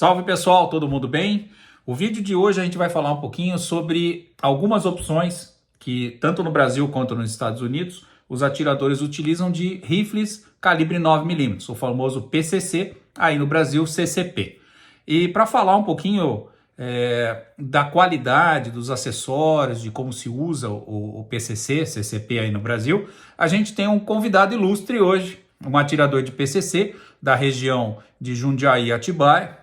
Salve pessoal, todo mundo bem? O vídeo de hoje a gente vai falar um pouquinho sobre algumas opções que tanto no Brasil quanto nos Estados Unidos os atiradores utilizam de rifles calibre 9mm, o famoso PCC, aí no Brasil CCP. E para falar um pouquinho da qualidade dos acessórios, de como se usa o PCC, CCP aí no Brasil, a gente tem um convidado ilustre hoje, um atirador de PCC da região de Jundiaí, Atibaia,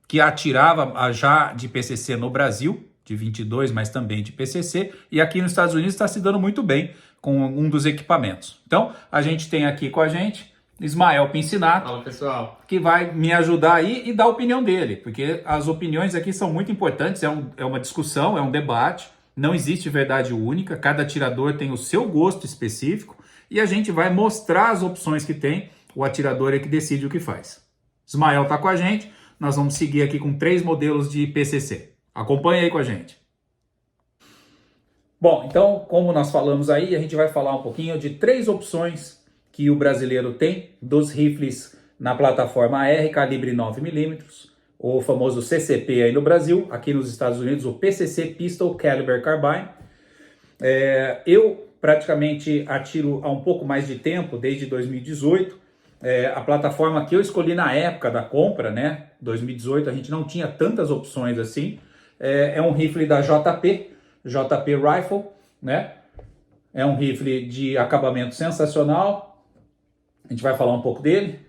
que atirava já de PCC no Brasil, de 22, mas também de PCC, e aqui nos Estados Unidos está se dando muito bem com um dos equipamentos. Então, a gente tem aqui com a gente Ismael Pincinato. Fala, pessoal. Que vai me ajudar aí e dar a opinião dele, porque as opiniões aqui são muito importantes, é uma discussão, é um debate, não existe verdade única, cada atirador tem o seu gosto específico, e a gente vai mostrar as opções que tem, o atirador é que decide o que faz. Ismael está com a gente. Nós vamos seguir aqui com 3 modelos de PCC. Acompanhe aí com a gente. Bom, então, como nós falamos aí, a gente vai falar um pouquinho de 3 opções que o brasileiro tem dos rifles na plataforma AR calibre 9mm, o famoso CCP aí no Brasil, aqui nos Estados Unidos o PCC Pistol Caliber Carbine. Eu praticamente atiro há um pouco mais de tempo, desde 2018, a plataforma que eu escolhi na época da compra, né? 2018 a gente não tinha tantas opções assim. É um rifle da JP Rifle, né? É um rifle de acabamento sensacional. A gente vai falar um pouco dele.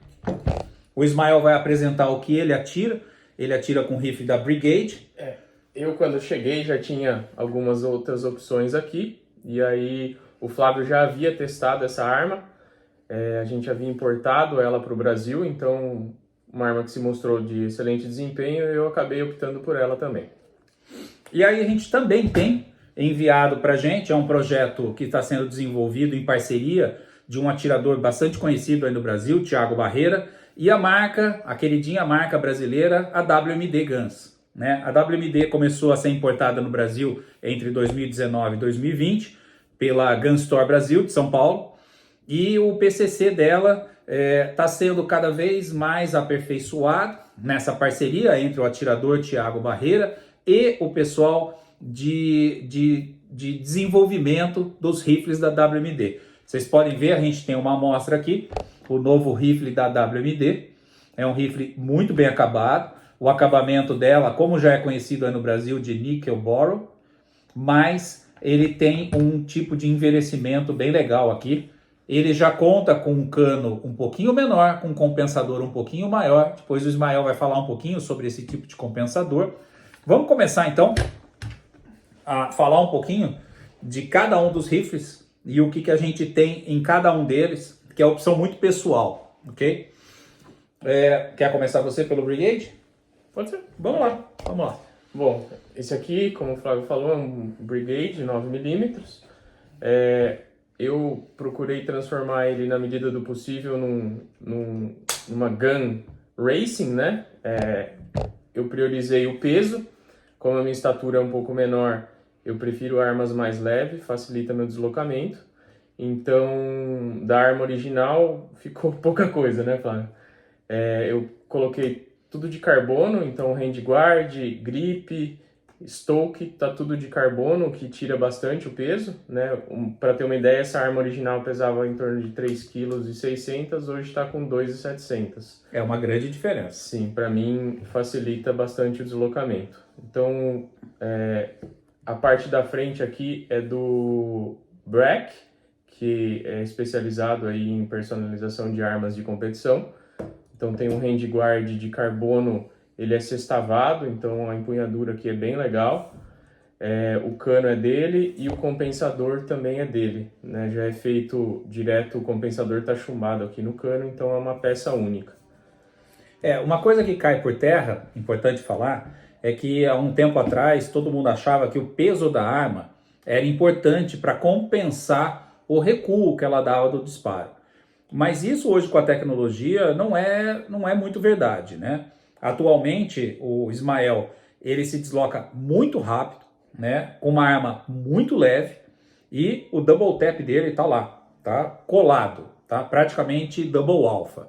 O Ismael vai apresentar o que ele atira. Ele atira com rifle da Brigade. Eu quando cheguei já tinha algumas outras opções aqui. E aí o Flávio já havia testado essa arma. A gente havia importado ela para o Brasil, então uma arma que se mostrou de excelente desempenho e eu acabei optando por ela também. E aí a gente também tem enviado para a gente, é um projeto que está sendo desenvolvido em parceria de um atirador bastante conhecido aí no Brasil, Thiago Barreira, e a marca, a queridinha marca brasileira, a WMD Guns. Né? A WMD começou a ser importada no Brasil entre 2019 e 2020 pela Gun Store Brasil de São Paulo, e o PCC dela está sendo cada vez mais aperfeiçoado nessa parceria entre o atirador Thiago Barreira e o pessoal de desenvolvimento dos rifles da WMD. Vocês podem ver, a gente tem uma amostra aqui, o novo rifle da WMD. É um rifle muito bem acabado. O acabamento dela, como já é conhecido aí no Brasil, de níquel boro, mas ele tem um tipo de envelhecimento bem legal aqui. Ele já conta com um cano um pouquinho menor, com um compensador um pouquinho maior. Depois o Ismael vai falar um pouquinho sobre esse tipo de compensador. Vamos começar então a falar um pouquinho de cada um dos rifles e o que a gente tem em cada um deles, que é opção muito pessoal, ok? Quer começar você pelo Brigade? Pode ser? Vamos lá, vamos lá. Bom, esse aqui, como o Flávio falou, é um Brigade 9mm. Eu procurei transformar ele na medida do possível numa gun racing, né? Eu priorizei o peso. Como a minha estatura é um pouco menor, eu prefiro armas mais leves, facilita meu deslocamento. Então, da arma original ficou pouca coisa, né, Flávio? Eu coloquei tudo de carbono, então handguard, grip, stoke, tá tudo de carbono, que tira bastante o peso, né? Para ter uma ideia, essa arma original pesava em torno de 3,6 kg, hoje está com 2,700. É uma grande diferença. Sim, para mim facilita bastante o deslocamento. Então, a parte da frente aqui é do Brack, que é especializado aí em personalização de armas de competição. Então tem um handguard de carbono, ele é sextavado, então a empunhadura aqui é bem legal. O cano é dele e o compensador também é dele, né? Já é feito direto, o compensador está chumbado aqui no cano, então é uma peça única. Uma coisa que cai por terra, importante falar, é que há um tempo atrás todo mundo achava que o peso da arma era importante para compensar o recuo que ela dava do disparo. Mas isso hoje com a tecnologia não é muito verdade, né? Atualmente o Ismael ele se desloca muito rápido, né? Com uma arma muito leve e o double tap dele tá lá, tá colado, tá praticamente double alpha.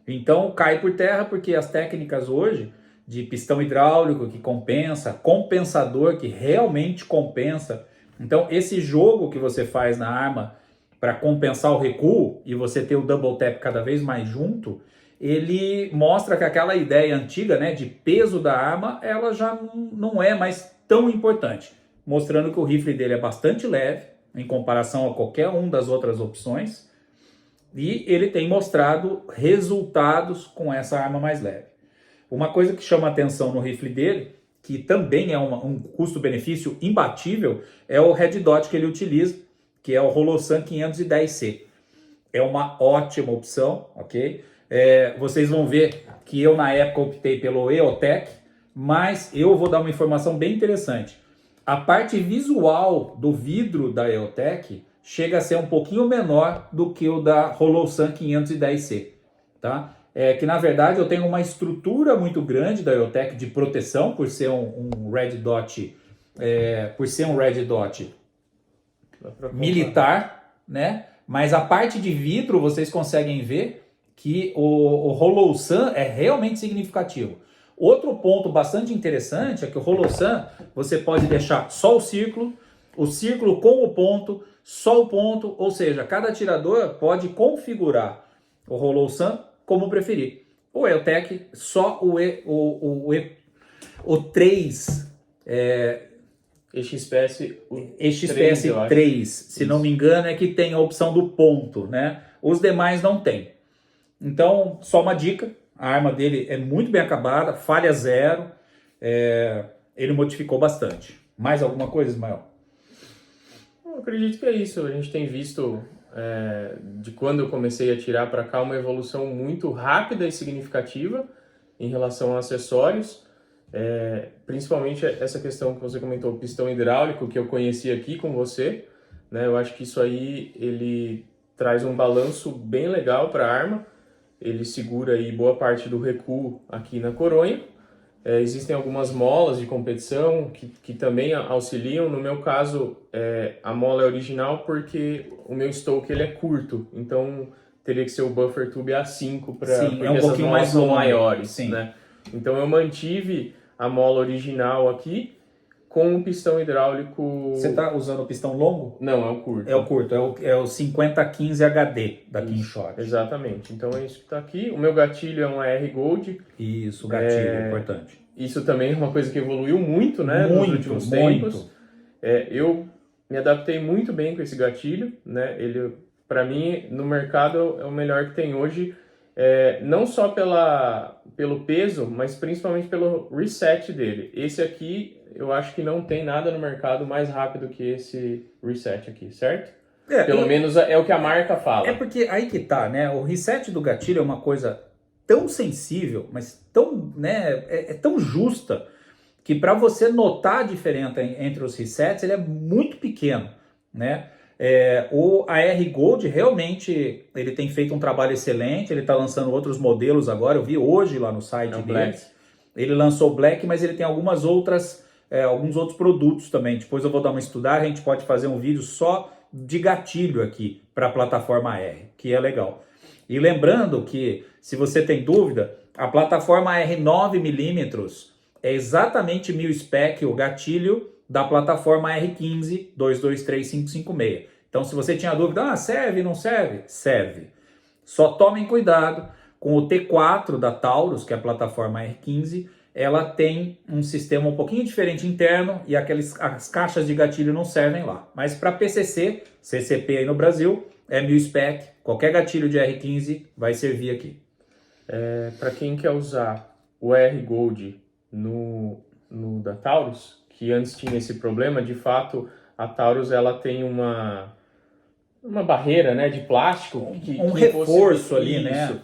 Então cai por terra porque as técnicas hoje de pistão hidráulico que compensa, compensador que realmente compensa. Então esse jogo que você faz na arma para compensar o recuo e você ter o double tap cada vez mais junto, ele mostra que aquela ideia antiga, né, de peso da arma, ela já não é mais tão importante, mostrando que o rifle dele é bastante leve em comparação a qualquer uma das outras opções, e ele tem mostrado resultados com essa arma mais leve. Uma coisa que chama atenção no rifle dele, que também é um custo-benefício imbatível, é o red dot que ele utiliza, que é o Holosun 510C. É uma ótima opção, ok? Vocês vão ver que eu na época optei pelo EOTech, mas eu vou dar uma informação bem interessante. A parte visual do vidro da EOTech chega a ser um pouquinho menor do que o da Holosun 510C, tá? Que na verdade eu tenho uma estrutura muito grande da EOTech de proteção por ser um red dot, militar, né? Mas a parte de vidro vocês conseguem ver que o Holosun é realmente significativo. Outro ponto bastante interessante é que o Holosun você pode deixar só o círculo com o ponto, só o ponto, ou seja, cada atirador pode configurar o Holosun como preferir. O EOTech, só o 3, EXPS 3, se não me engano, é que tem a opção do ponto, né? Os demais não tem. Então, só uma dica, a arma dele é muito bem acabada, falha zero, ele modificou bastante. Mais alguma coisa, Ismael? Eu acredito que é isso. A gente tem visto, de quando eu comecei a atirar para cá, uma evolução muito rápida e significativa em relação a acessórios. Principalmente essa questão que você comentou, o pistão hidráulico, que eu conheci aqui com você, né? Eu acho que isso aí ele traz um balanço bem legal para a arma. Ele segura aí boa parte do recuo aqui na coronha. Existem algumas molas de competição que também auxiliam. No meu caso, a mola é original porque o meu stoke ele é curto, então teria que ser o buffer tube A5 porque é um pouquinho mais longo, maiores, sim. Né? Então eu mantive a mola original aqui com o pistão hidráulico. Você está usando o pistão longo? Não, é o curto. É o curto, é o 5015 HD da KingShot. Exatamente, então é isso que está aqui. O meu gatilho é um AR Gold. Isso, gatilho, é importante. Isso também é uma coisa que evoluiu muito, né, nos últimos tempos. Eu me adaptei muito bem com esse gatilho, né? Ele, para mim, no mercado é o melhor que tem hoje, não só pelo peso, mas principalmente pelo reset dele. Esse aqui, eu acho que não tem nada no mercado mais rápido que esse reset aqui, certo? Pelo menos é o que a marca fala. É porque aí que tá, né? O reset do gatilho é uma coisa tão sensível, mas tão, né, tão justa, que para você notar a diferença entre os resets, ele é muito pequeno, né? O AR Gold realmente ele tem feito um trabalho excelente, ele está lançando outros modelos agora, eu vi hoje lá no site dele. Ele lançou o Black, mas ele tem alguns outros produtos também. Depois eu vou dar uma estudada, a gente pode fazer um vídeo só de gatilho aqui para a plataforma AR, que é legal. E lembrando que, se você tem dúvida, a plataforma AR 9mm é exatamente 1000 spec o gatilho da plataforma R15 223556. Então, se você tinha dúvida, serve, não serve? Serve. Só tomem cuidado com o T4 da Taurus, que é a plataforma R15, ela tem um sistema um pouquinho diferente interno e as caixas de gatilho não servem lá. Mas para PCC, CCP aí no Brasil, é 1000 spec, qualquer gatilho de R15 vai servir aqui. Para quem quer usar o AR Gold no da Taurus, que antes tinha esse problema, de fato a Taurus ela tem uma barreira, né, de plástico que reforço ali, né?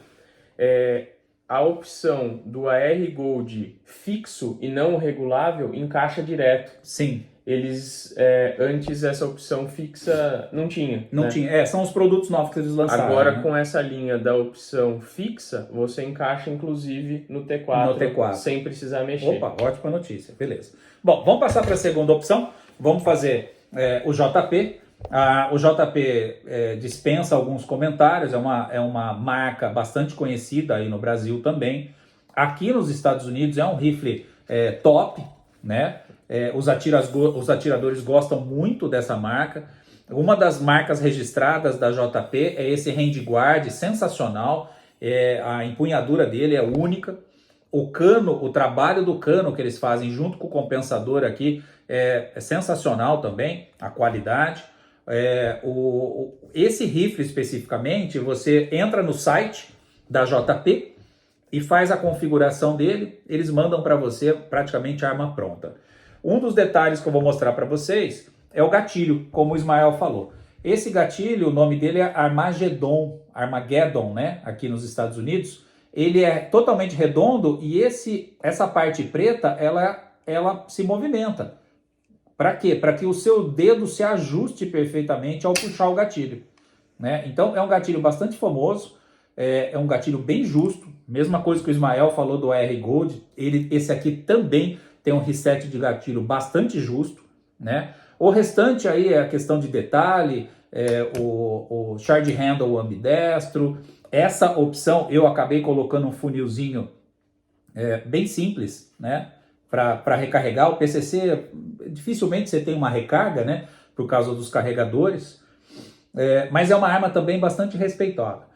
A opção do AR Gold fixo e não regulável encaixa direto. Sim. Eles, antes essa opção fixa não tinha. Não, né? Tinha. São os produtos novos que eles lançaram. Agora, né? Com essa linha da opção fixa, você encaixa inclusive no T4, sem precisar mexer. Opa, ótima notícia. Beleza. Bom, vamos passar para a segunda opção. Vamos fazer o JP. O JP dispensa alguns comentários, é uma marca bastante conhecida aí no Brasil também. Aqui nos Estados Unidos é um rifle top, né? Os atiradores gostam muito dessa marca. Uma das marcas registradas da JP é esse handguard sensacional. A empunhadura dele é única. O cano, o trabalho do cano que eles fazem junto com o compensador aqui é sensacional também, a qualidade. Esse rifle especificamente, você entra no site da JP e faz a configuração dele, eles mandam para você praticamente a arma pronta. Um dos detalhes que eu vou mostrar para vocês é o gatilho, como o Ismael falou. Esse gatilho, o nome dele é Armageddon, né, aqui nos Estados Unidos. Ele é totalmente redondo e essa parte preta, ela se movimenta. Para quê? Para que o seu dedo se ajuste perfeitamente ao puxar o gatilho, né? Então é um gatilho bastante famoso, é um gatilho bem justo, mesma coisa que o Ismael falou do AR Gold, esse aqui também tem um reset de gatilho bastante justo, né? O restante aí é a questão de detalhe, o charge handle ambidestro. Essa opção eu acabei colocando um funilzinho bem simples, né? Para recarregar. O PCC, dificilmente você tem uma recarga, né? Por causa dos carregadores. Mas é uma arma também bastante respeitada.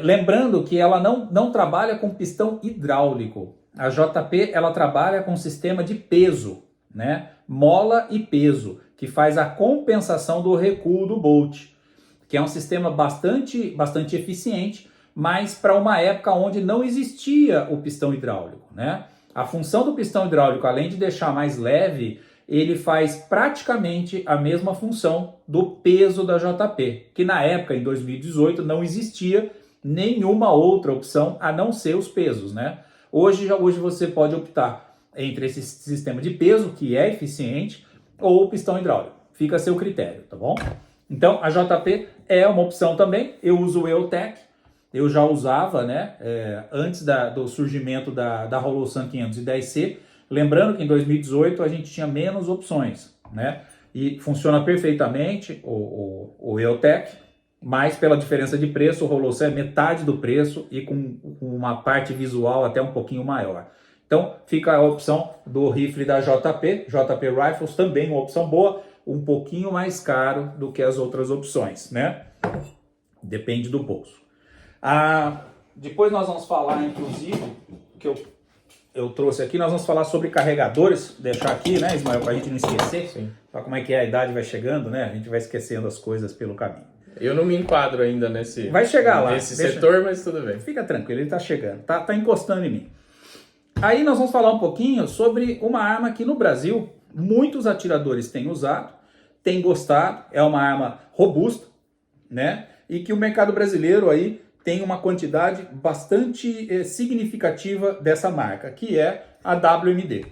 Lembrando que ela não trabalha com pistão hidráulico. A JP ela trabalha com sistema de peso, né? Mola e peso, que faz a compensação do recuo do bolt, que é um sistema bastante eficiente, mas para uma época onde não existia o pistão hidráulico, né? A função do pistão hidráulico, além de deixar mais leve, ele faz praticamente a mesma função do peso da JP, que na época, em 2018, não existia nenhuma outra opção a não ser os pesos, né? Hoje você pode optar entre esse sistema de peso, que é eficiente, ou o pistão hidráulico. Fica a seu critério, tá bom? Então, a JP é uma opção também. Eu uso o EOTech. Eu já usava, né, antes do surgimento da Holosun 510C. Lembrando que em 2018 a gente tinha menos opções, né? E funciona perfeitamente o EOTech, mas pela diferença de preço, o Holosun é metade do preço e com uma parte visual até um pouquinho maior. Então fica a opção do rifle da JP Rifles, também uma opção boa, um pouquinho mais caro do que as outras opções, né? Depende do bolso. Depois nós vamos falar, inclusive, que eu trouxe aqui, nós vamos falar sobre carregadores, deixar aqui, né, Ismael, para a gente não esquecer. Sim. Para como é que a idade vai chegando, né? A gente vai esquecendo as coisas pelo caminho. Eu não me enquadro ainda vai chegar lá, nesse setor, mas tudo bem. Fica tranquilo, ele está chegando, tá encostando em mim. Aí nós vamos falar um pouquinho sobre uma arma que no Brasil muitos atiradores têm usado, têm gostado, é uma arma robusta, né? E que o mercado brasileiro aí tem uma quantidade bastante significativa dessa marca, que é a WMD.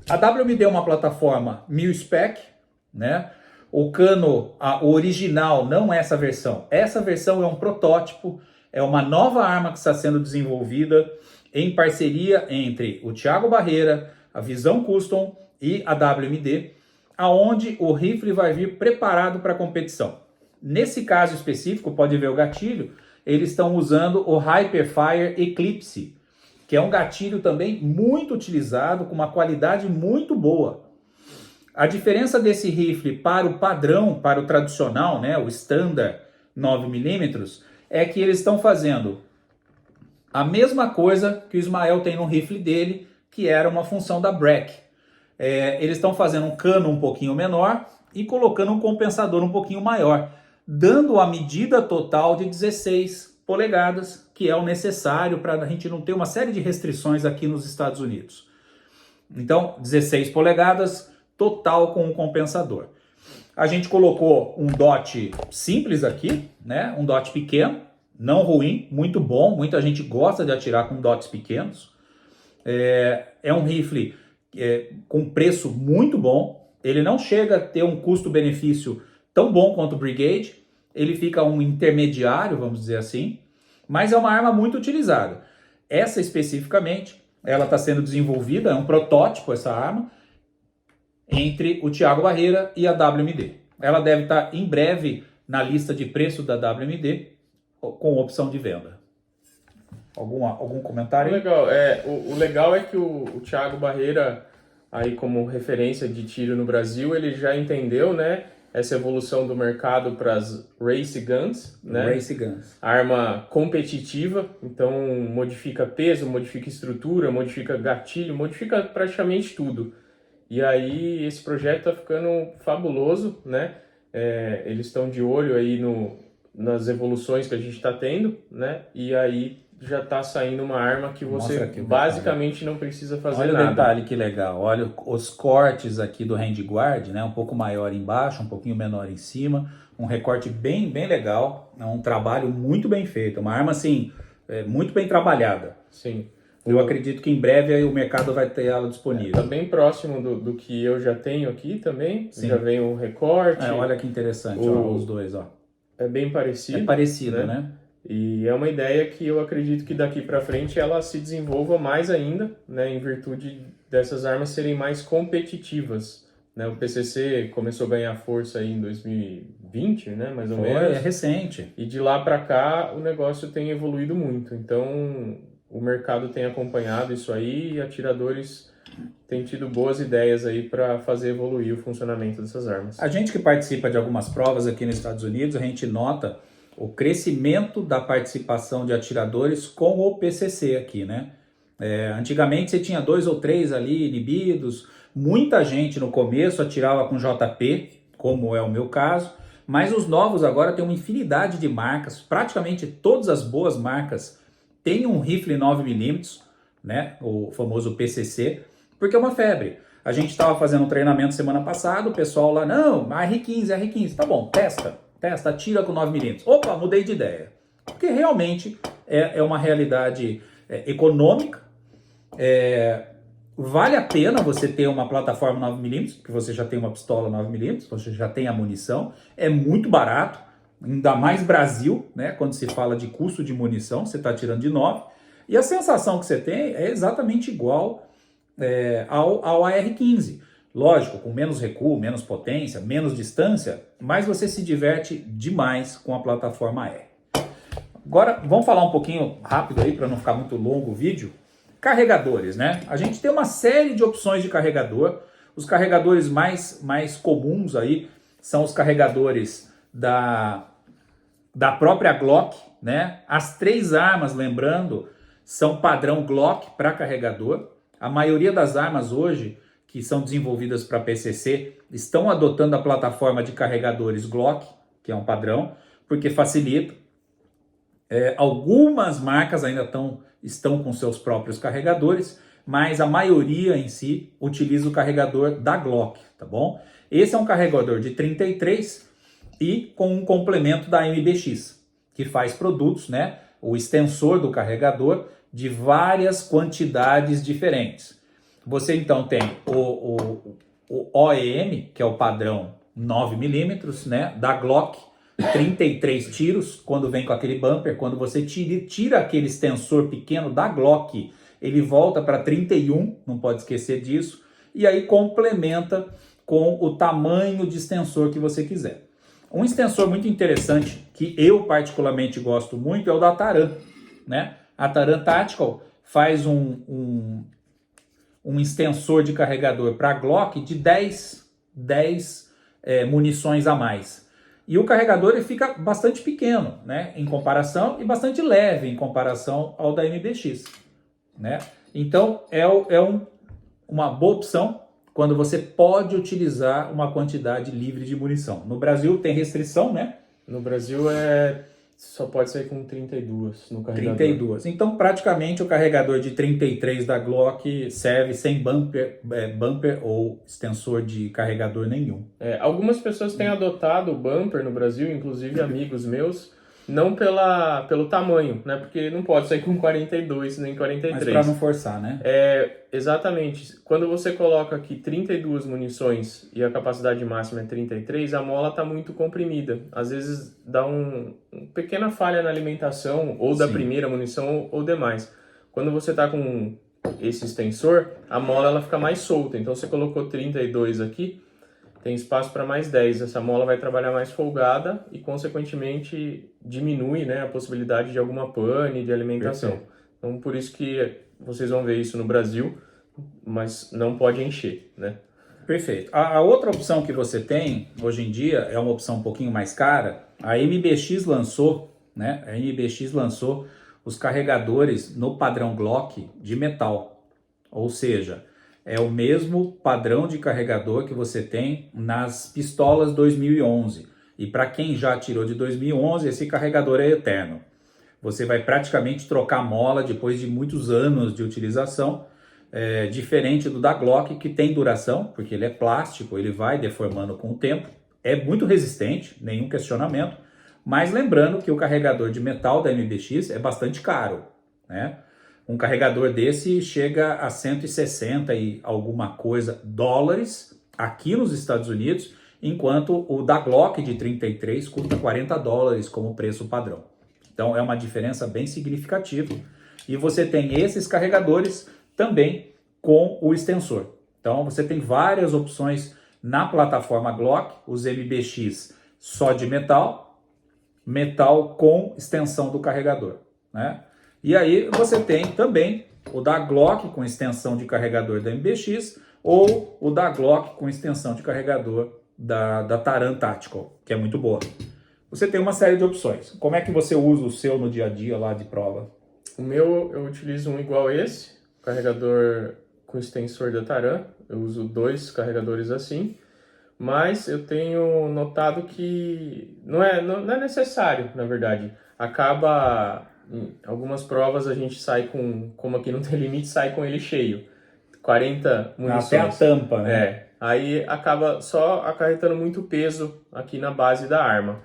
A WMD é uma plataforma mil-spec, né? O cano, o original, não é essa versão. Essa versão é um protótipo, é uma nova arma que está sendo desenvolvida em parceria entre o Thiago Barreira, a Visão Custom e a WMD, aonde o rifle vai vir preparado para a competição. Nesse caso específico, pode ver o gatilho, eles estão usando o Hyperfire Eclipse, que é um gatilho também muito utilizado, com uma qualidade muito boa. A diferença desse rifle para o padrão, para o tradicional, né, o standard 9mm, é que eles estão fazendo a mesma coisa que o Ismael tem no rifle dele, que era uma função da Breck. Eles estão fazendo um cano um pouquinho menor e colocando um compensador um pouquinho maior, dando a medida total de 16 polegadas, que é o necessário para a gente não ter uma série de restrições aqui nos Estados Unidos. Então, 16 polegadas total com um compensador. A gente colocou um dot simples aqui, né? Um dot pequeno, não ruim, muito bom. Muita gente gosta de atirar com dots pequenos. É um rifle com preço muito bom. Ele não chega a ter um custo-benefício tão bom quanto o Brigade. Ele fica um intermediário, vamos dizer assim. Mas é uma arma muito utilizada. Essa especificamente, ela está sendo desenvolvida, é um protótipo essa arma, entre o Thiago Barreira e a WMD. Ela deve estar em breve na lista de preço da WMD com opção de venda. Algum comentário? Legal. O legal é que o Thiago Barreira, aí como referência de tiro no Brasil, ele já entendeu, né, essa evolução do mercado para as race guns, né? Race guns. Arma competitiva, então modifica peso, modifica estrutura, modifica gatilho, modifica praticamente tudo. E aí esse projeto tá ficando fabuloso, né? Eles estão de olho aí nas evoluções que a gente está tendo, né? E aí já está saindo uma arma que você basicamente não precisa fazer nada. Olha o detalhe que legal, olha os cortes aqui do handguard, né? Um pouco maior embaixo, um pouquinho menor em cima, um recorte bem legal, é um trabalho muito bem feito, uma arma assim, muito bem trabalhada. Sim. Eu acredito que em breve aí o mercado vai ter ela disponível. Está bem próximo do que eu já tenho aqui também. Sim. Já vem o recorte. Olha que interessante, ó, os dois, ó. É bem parecido. É parecido, né? E é uma ideia que eu acredito que daqui para frente ela se desenvolva mais ainda, né, em virtude dessas armas serem mais competitivas. Né? O PCC começou a ganhar força aí em 2020, né, mais ou menos. É recente. E de lá para cá o negócio tem evoluído muito. Então o mercado tem acompanhado isso aí e atiradores têm tido boas ideias aí para fazer evoluir o funcionamento dessas armas. A gente que participa de algumas provas aqui nos Estados Unidos, a gente nota o crescimento da participação de atiradores com o PCC aqui, né? Antigamente você tinha 2 ou 3 ali inibidos, muita gente no começo atirava com JP, como é o meu caso, mas os novos agora têm uma infinidade de marcas, praticamente todas as boas marcas têm um rifle 9mm, né? O famoso PCC, porque é uma febre. A gente estava fazendo um treinamento semana passada, o pessoal lá, não, R15, tá bom, testa, atira com 9mm. Opa, mudei de ideia. Porque realmente é uma realidade econômica, vale a pena você ter uma plataforma 9mm, porque você já tem uma pistola 9mm, você já tem a munição, é muito barato, ainda mais Brasil, né? Quando se fala de custo de munição, você está tirando de 9, e a sensação que você tem é exatamente igual ao AR-15. Lógico, com menos recuo, menos potência, menos distância, mas você se diverte demais com a plataforma AR. Agora, vamos falar um pouquinho rápido aí, para não ficar muito longo o vídeo. Carregadores, né? A gente tem uma série de opções de carregador. Os carregadores mais comuns aí são os carregadores da própria Glock, né? As 3 armas, lembrando, são padrão Glock para carregador. A maioria das armas hoje que são desenvolvidas para PCC estão adotando a plataforma de carregadores Glock, que é um padrão, porque facilita. Algumas marcas ainda estão com seus próprios carregadores, mas a maioria em si utiliza o carregador da Glock, tá bom? Esse é um carregador de 33 e com um complemento da MBX, que faz produtos, né? O extensor do carregador de várias quantidades diferentes. Você então tem o OEM, que é o padrão 9mm, né, da Glock, 33 tiros, quando vem com aquele bumper. Quando você tira aquele extensor pequeno da Glock, ele volta para 31, não pode esquecer disso, e aí complementa com o tamanho de extensor que você quiser. Um extensor muito interessante, que eu particularmente gosto muito, é o da Taran, né? A Taran Tactical faz um extensor de carregador para Glock de 10 munições a mais. E o carregador ele fica bastante pequeno, né, em comparação, e bastante leve em comparação ao da MBX, né? Então uma boa opção quando você pode utilizar uma quantidade livre de munição. No Brasil tem restrição, né? No Brasil só pode sair com 32 no carregador. 32. Então, praticamente, o carregador de 33 da Glock serve sem bumper ou extensor de carregador nenhum. Algumas pessoas têm adotado o bumper no Brasil, inclusive amigos meus, não pelo tamanho, né? Porque não pode sair com 42 nem 43. Mas para não forçar, né? Exatamente. Quando você coloca aqui 32 munições e a capacidade máxima é 33, a mola está muito comprimida. Às vezes dá uma pequena falha na alimentação, ou da primeira munição ou demais. Quando você está com esse extensor, a mola ela fica mais solta. Então você colocou 32 aqui, tem espaço para mais 10. Essa mola vai trabalhar mais folgada e, consequentemente, diminui, né, a possibilidade de alguma pane de alimentação. Perfeito. Então, por isso que vocês vão ver isso no Brasil, mas não pode encher, né? Perfeito. A outra opção que você tem hoje em dia é uma opção um pouquinho mais cara. A MBX lançou, né? A MBX lançou os carregadores no padrão Glock de metal. Ou seja, é o mesmo padrão de carregador que você tem nas pistolas 2011. E para quem já tirou de 2011, esse carregador é eterno. Você vai praticamente trocar mola depois de muitos anos de utilização, diferente do da Glock, que tem duração, porque ele é plástico, ele vai deformando com o tempo, é muito resistente, nenhum questionamento, mas lembrando que o carregador de metal da MBX é bastante caro, né? Um carregador desse chega a 160 e alguma coisa dólares aqui nos Estados Unidos, enquanto o da Glock de 33 custa 40 dólares como preço padrão. Então é uma diferença bem significativa. E você tem esses carregadores também com o extensor. Então você tem várias opções na plataforma Glock, os MBX só de metal, metal com extensão do carregador, né? E aí você tem também o da Glock com extensão de carregador da MBX ou o da Glock com extensão de carregador da Taran Tactical, que é muito boa. Você tem uma série de opções. Como é que você usa o seu no dia a dia lá de prova? O meu, eu utilizo um igual esse, carregador com extensor da Taran. Eu uso 2 carregadores assim, mas eu tenho notado que não é necessário, na verdade. Acaba, em algumas provas a gente sai com, como aqui não tem limite, sai com ele cheio. 40 munições. Até a tampa, né? Aí acaba só acarretando muito peso aqui na base da arma.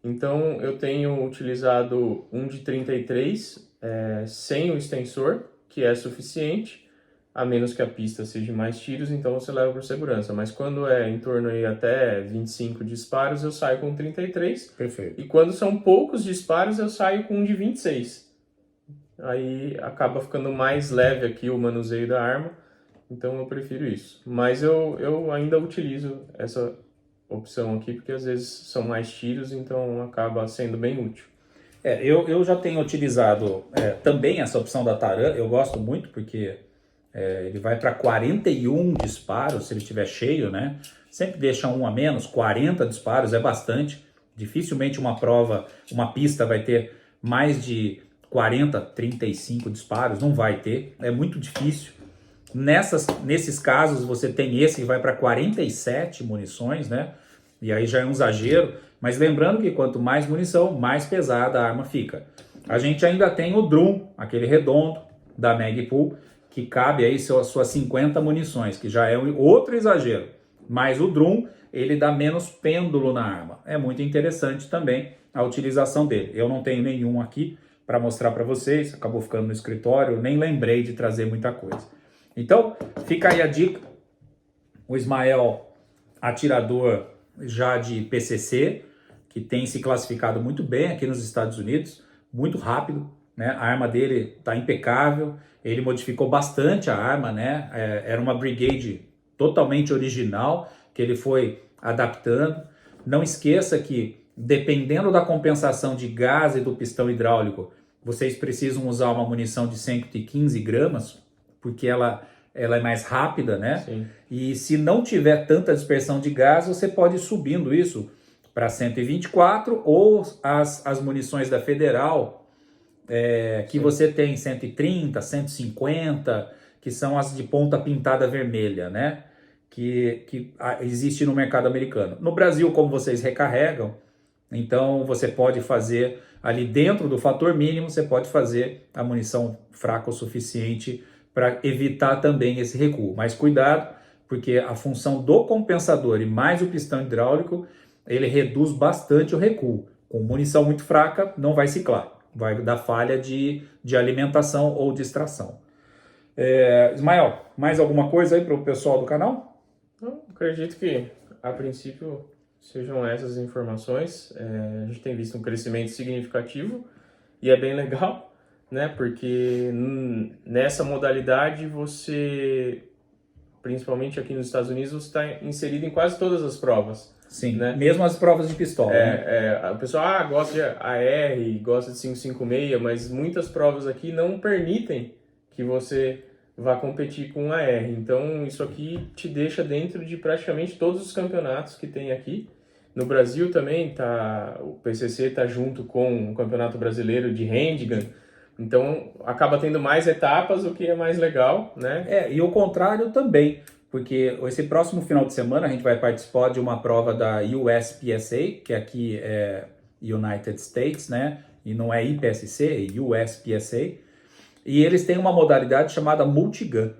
Então eu tenho utilizado um de 33 sem o extensor, que é suficiente, a menos que a pista seja mais tiros, então você leva por segurança. Mas quando é em torno aí até 25 disparos, eu saio com 33. Perfeito. E quando são poucos disparos, eu saio com um de 26. Aí acaba ficando mais leve aqui o manuseio da arma, então eu prefiro isso. Mas eu ainda utilizo essa opção aqui, porque às vezes são mais tiros, então acaba sendo bem útil. Eu já tenho utilizado também essa opção da Taran, eu gosto muito porque ele vai para 41 disparos se ele estiver cheio, né? Sempre deixa um a menos, 40 disparos é bastante. Dificilmente uma prova, uma pista vai ter mais de 40, 35 disparos, não vai ter, é muito difícil. Nesses casos você tem esse que vai para 47 munições, né? E aí já é um exagero, mas lembrando que quanto mais munição, mais pesada a arma fica. A gente ainda tem o drum, aquele redondo da Magpul, que cabe aí suas 50 munições, que já é outro exagero. Mas o drum, ele dá menos pêndulo na arma. É muito interessante também a utilização dele. Eu não tenho nenhum aqui para mostrar para vocês, acabou ficando no escritório, nem lembrei de trazer muita coisa. Então, fica aí a dica. O Ismael, atirador já de PCC, que tem se classificado muito bem aqui nos Estados Unidos, muito rápido, né? A arma dele está impecável, ele modificou bastante a arma, né? Era uma Brigade totalmente original, que ele foi adaptando. Não esqueça que, dependendo da compensação de gás e do pistão hidráulico, vocês precisam usar uma munição de 115 gramas, porque ela é mais rápida, né? Sim. E se não tiver tanta dispersão de gás, você pode ir subindo isso para 124 ou as munições da Federal, que você tem 130, 150, que são as de ponta pintada vermelha, né? Que existe no mercado americano. No Brasil, como vocês recarregam, então você pode fazer ali dentro do fator mínimo, você pode fazer a munição fraca o suficiente para evitar também esse recuo. Mas cuidado, porque a função do compensador e mais o pistão hidráulico, ele reduz bastante o recuo. Com munição muito fraca, não vai ciclar. Vai dar falha de alimentação ou de extração. Ismael, mais alguma coisa aí para o pessoal do canal? Eu acredito que, a princípio, sejam essas informações. A gente tem visto um crescimento significativo e é bem legal, né? Porque nessa modalidade você principalmente aqui nos Estados Unidos, você está inserido em quase todas as provas. Sim, né? Mesmo as provas de pistola. Né? O pessoal gosta de AR, gosta de 556, mas muitas provas aqui não permitem que você vá competir com AR. Então, isso aqui te deixa dentro de praticamente todos os campeonatos que tem aqui. No Brasil também, o PCC está junto com o Campeonato Brasileiro de Handgun. Então, acaba tendo mais etapas, o que é mais legal, né? E o contrário também, porque esse próximo final de semana a gente vai participar de uma prova da USPSA, que aqui é United States, né? E não é IPSC, é USPSA. E eles têm uma modalidade chamada Multigun,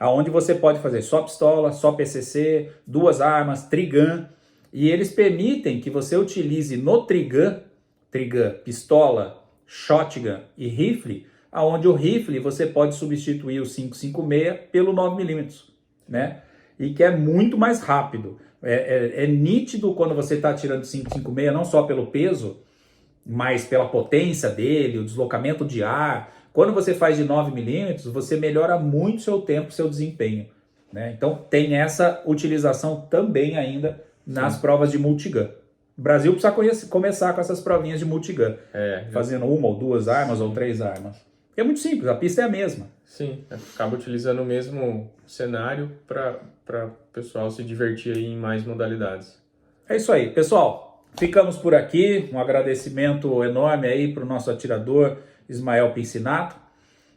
onde você pode fazer só pistola, só PCC, 2 armas, trigun. E eles permitem que você utilize no trigun, pistola, shotgun e rifle, aonde o rifle você pode substituir o 5.56 pelo 9mm, né? E que é muito mais rápido. É nítido quando você está atirando 5.56, não só pelo peso, mas pela potência dele, o deslocamento de ar. Quando você faz de 9mm, você melhora muito seu tempo, seu desempenho, né? Então tem essa utilização também ainda nas provas de multigun. O Brasil precisa começar com essas provinhas de multigun, fazendo 1 ou 2 armas ou 3 armas. É muito simples, a pista é a mesma. Sim, acaba utilizando o mesmo cenário para o pessoal se divertir aí em mais modalidades. É isso aí, pessoal. Ficamos por aqui. Um agradecimento enorme aí para o nosso atirador Ismael Pincinato.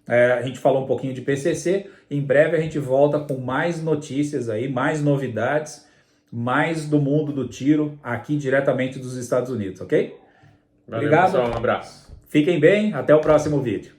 A gente falou um pouquinho de PCC. Em breve a gente volta com mais notícias aí, mais novidades, mais do mundo do tiro aqui diretamente dos Estados Unidos, ok? Valeu, Obrigado. pessoal. Um abraço. Fiquem bem. Até o próximo vídeo.